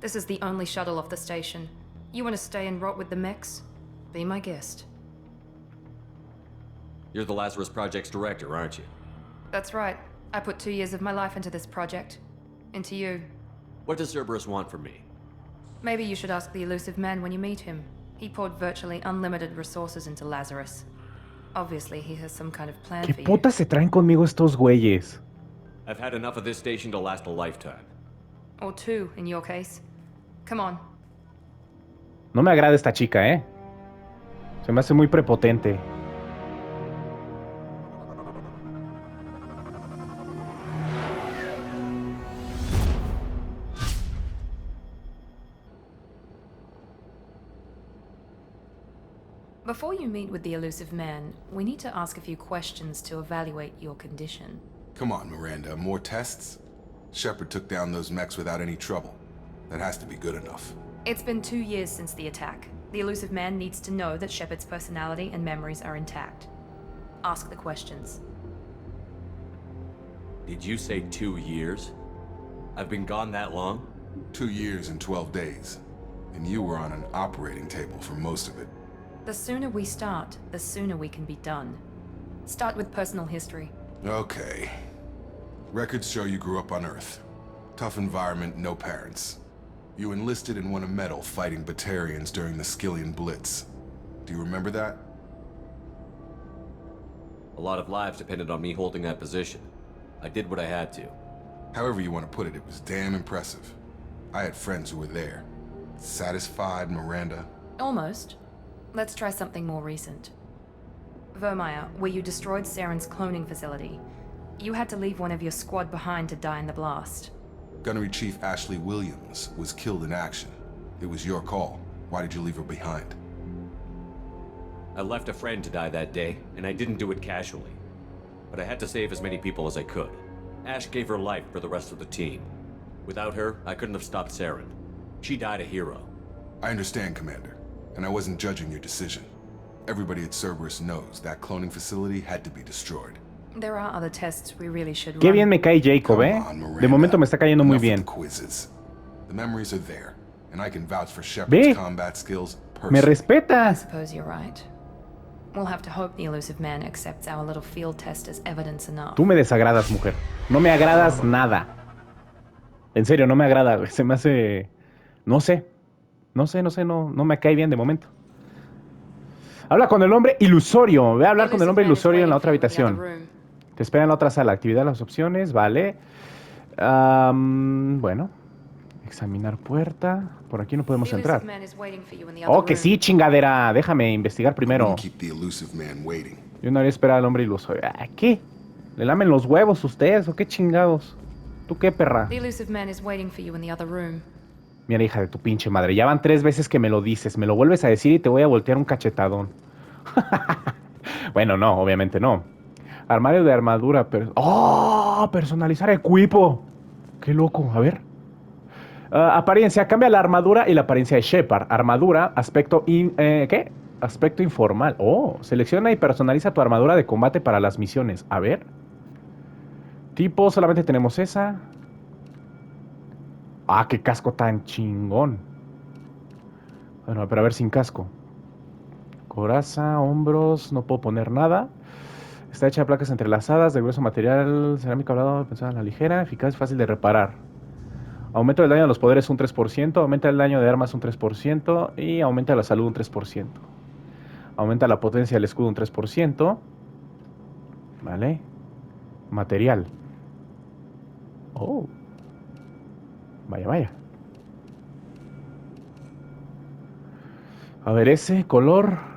This is the only shuttle off the station. You want to stay and rot with the mechs? Be my guest. You're the Lazarus Project's director, aren't you? That's right. I put 2 years of my life into this project. Into you. What does Cerberus want from me? Maybe you should ask the elusive man when you meet him. He poured virtually unlimited resources into Lazarus. Obviously, he has some kind of plan ¿Qué for you. putas se traen conmigo estos güeyes? I've had enough of this station to last a lifetime. Or 2, in your case. Come on. No me agrada esta chica, Se me hace muy prepotente. Before you meet with the elusive man, we need to ask a few questions to evaluate your condition. Come on, Miranda. More tests? Shepard took down those mechs without any trouble. That has to be good enough. It's been 2 years since the attack. The elusive man needs to know that Shepard's personality and memories are intact. Ask the questions. Did you say 2 years? I've been gone that long? 2 years and 12 days. And you were on an operating table for most of it. The sooner we start, the sooner we can be done. Start with personal history. Okay. Records show you grew up on Earth. Tough environment, no parents. You enlisted and won a medal fighting Batarians during the Skillian Blitz. Do you remember that? A lot of lives depended on me holding that position. I did what I had to. However you want to put it, it was damn impressive. I had friends who were there. Satisfied, Miranda? Almost. Let's try something more recent. Vermeer, where you destroyed Saren's cloning facility. You had to leave one of your squad behind to die in the blast. Gunnery Chief Ashley Williams was killed in action. It was your call. Why did you leave her behind? I left a friend to die that day, and I didn't do it casually. But I had to save as many people as I could. Ash gave her life for the rest of the team. Without her, I couldn't have stopped Saren. She died a hero. I understand, Commander, and I wasn't judging your decision. Everybody at Cerberus knows that cloning facility had to be destroyed. There are other tests we really should Qué run. bien me cae Jacob, De momento me está cayendo muy bien. The memories are there, and I can vouch for Shepard's Ve. combat skills Me personally. I respeta. suppose you're right. We'll have to hope the elusive man accepts our little field test as evidence enough. Tú me desagradas, mujer. No me agradas nada. En serio, no me agrada, güey. Se me hace... No sé, no me cae bien de momento. Habla con el hombre ilusorio. Ve a hablar con el hombre ilusorio en la otra habitación. Te espera en la otra sala. Actividad, las opciones, vale. Bueno. Examinar puerta. Por aquí no podemos entrar. Oh, que sí, chingadera. Déjame investigar primero. Yo no haría esperar al hombre ilusorio. ¿Qué? ¿Le lamen los huevos ustedes o qué chingados? ¿Tú qué, perra? The elusive man is waiting for you in the other room. Mira, hija de tu pinche madre. Ya van 3 veces que me lo dices. Me lo vuelves a decir y te voy a voltear un cachetadón. Bueno, no, obviamente no. Armario de armadura. ¡Oh! Personalizar equipo. Qué loco. A ver. Apariencia. Cambia la armadura y la apariencia de Shepard. Armadura. Aspecto... ¿Qué? Aspecto informal. Oh. Selecciona y personaliza tu armadura de combate para las misiones. A ver. Tipo. Solamente tenemos esa. Ah, qué casco tan chingón. Bueno, pero a ver sin casco. Coraza, hombros, no puedo poner nada. Está hecha de placas entrelazadas, de grueso material, cerámica hablado, pensada a la ligera, eficaz y fácil de reparar. Aumento del daño de los poderes un 3%, aumenta el daño de armas un 3% y aumenta la salud un 3%. Aumenta la potencia del escudo un 3%. Vale. Material. Oh. Vaya, vaya. A ver, ese color.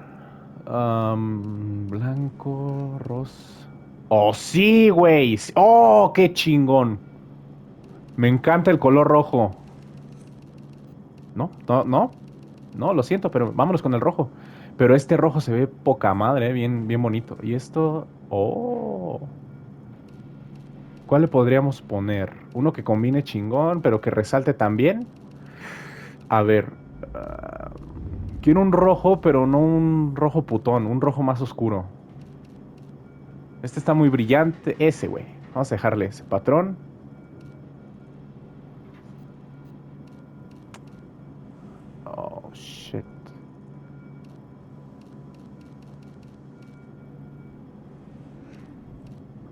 Blanco, rosa. ¡Oh, sí, güey! ¡Oh, qué chingón! Me encanta el color rojo. No, lo siento, pero vámonos con el rojo. Pero este rojo se ve poca madre, bien bonito. Y esto... ¡Oh! ¿Cuál le podríamos poner? Uno que combine chingón, pero que resalte también. A ver. Quiero un rojo, pero no un rojo putón. Un rojo más oscuro. Este está muy brillante. Ese, güey. Vamos a dejarle ese patrón. Oh, shit.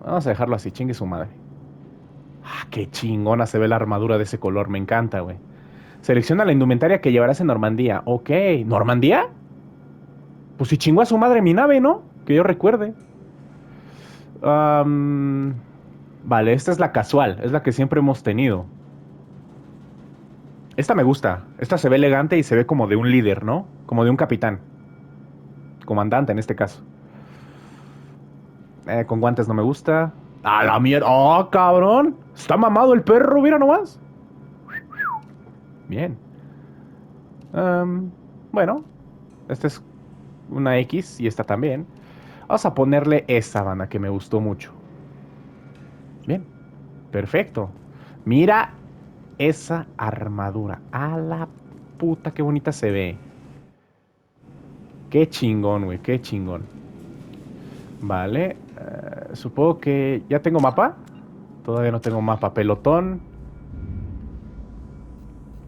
Vamos a dejarlo así. Chingue su madre. Ah, qué chingona se ve la armadura de ese color. Me encanta, güey. Selecciona la indumentaria que llevarás en Normandía. Ok. ¿Normandía? Pues si chingó a su madre mi nave, ¿no? Que yo recuerde. Vale, esta es la casual. Es la que siempre hemos tenido. Esta me gusta. Esta se ve elegante y se ve como de un líder, ¿no? Como de un capitán. Comandante en este caso. Con guantes no me gusta. ¡A la mierda! ¡Oh, cabrón! Está mamado el perro, mira nomás. Bien. Bueno. Esta es una X y esta también. Vamos a ponerle esta banda que me gustó mucho. Bien. Perfecto. Mira esa armadura. A la puta, qué bonita se ve. Qué chingón, güey. Qué chingón. Vale. Supongo que... ¿Ya tengo mapa? Todavía no tengo mapa. Pelotón.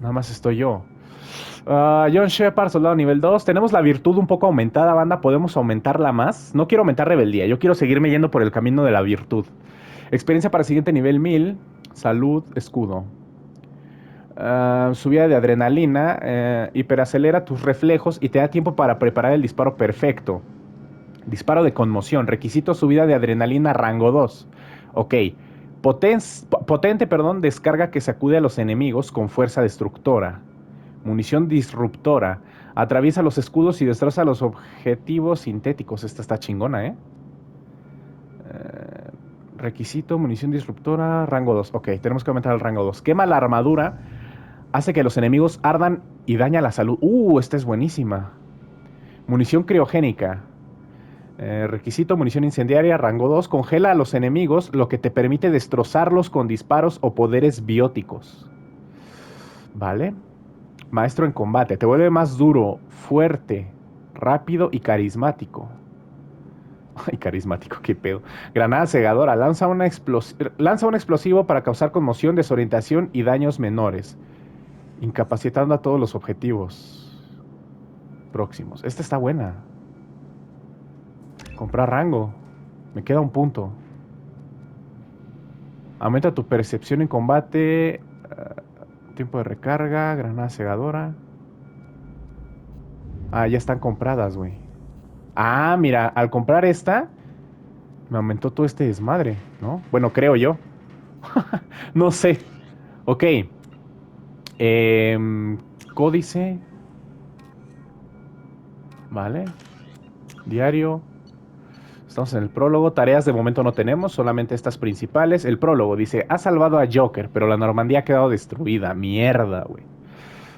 Nada más estoy yo. John Shepard, soldado nivel 2. Tenemos la virtud un poco aumentada, banda. Podemos aumentarla más. No quiero aumentar rebeldía. Yo quiero seguirme yendo por el camino de la virtud. Experiencia para siguiente nivel 1000. Salud, escudo. Subida de adrenalina. Hiperacelera tus reflejos y te da tiempo para preparar el disparo perfecto. Disparo de conmoción. Requisito subida de adrenalina rango 2. Ok. Potente, descarga que sacude a los enemigos con fuerza destructora. Munición disruptora. Atraviesa los escudos y destroza los objetivos sintéticos. Esta está chingona, ¿eh? Requisito, munición disruptora, rango 2. Ok, tenemos que aumentar el rango 2. Quema la armadura. Hace que los enemigos ardan y daña la salud. Esta es buenísima. Munición criogénica. Requisito, munición incendiaria, rango 2. Congela a los enemigos, lo que te permite destrozarlos con disparos o poderes bióticos. Vale. Maestro en combate. Te vuelve más duro, fuerte, rápido y carismático. Ay, carismático, qué pedo. Granada cegadora. Lanza un explosivo para causar conmoción, desorientación y daños menores. Incapacitando a todos los objetivos próximos. Esta está buena. Comprar rango. Me queda un punto. Aumenta tu percepción en combate. Tiempo de recarga. Granada cegadora. Ya están compradas, güey. Mira, al comprar esta me aumentó todo este desmadre, ¿no? Bueno, creo yo. No sé. Ok. Códice. Vale. Diario. Estamos en el prólogo. Tareas de momento no tenemos, solamente estas principales. El prólogo dice: has salvado a Joker, pero la Normandía ha quedado destruida. Mierda, güey.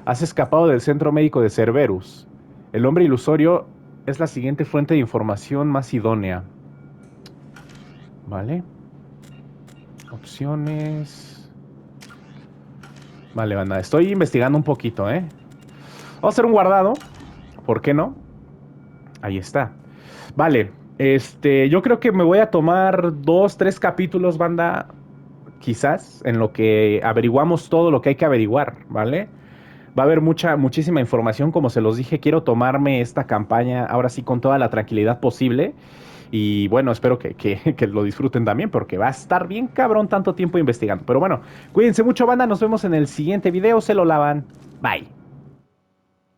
Has escapado del centro médico de Cerberus. El hombre ilusorio es la siguiente fuente de información más idónea. Vale. Opciones. Vale, banda. Estoy investigando un poquito, ¿eh? Vamos a hacer un guardado. ¿Por qué no? Ahí está. Vale. Yo creo que me voy a tomar 2-3 capítulos, banda. Quizás. En lo que averiguamos todo lo que hay que averiguar, ¿vale? Va a haber muchísima información. Como se los dije, quiero tomarme esta campaña ahora sí con toda la tranquilidad posible. Y bueno, espero que lo disfruten también, porque va a estar bien cabrón tanto tiempo investigando. Pero bueno, cuídense mucho, banda. Nos vemos en el siguiente video. Se lo lavan. Bye.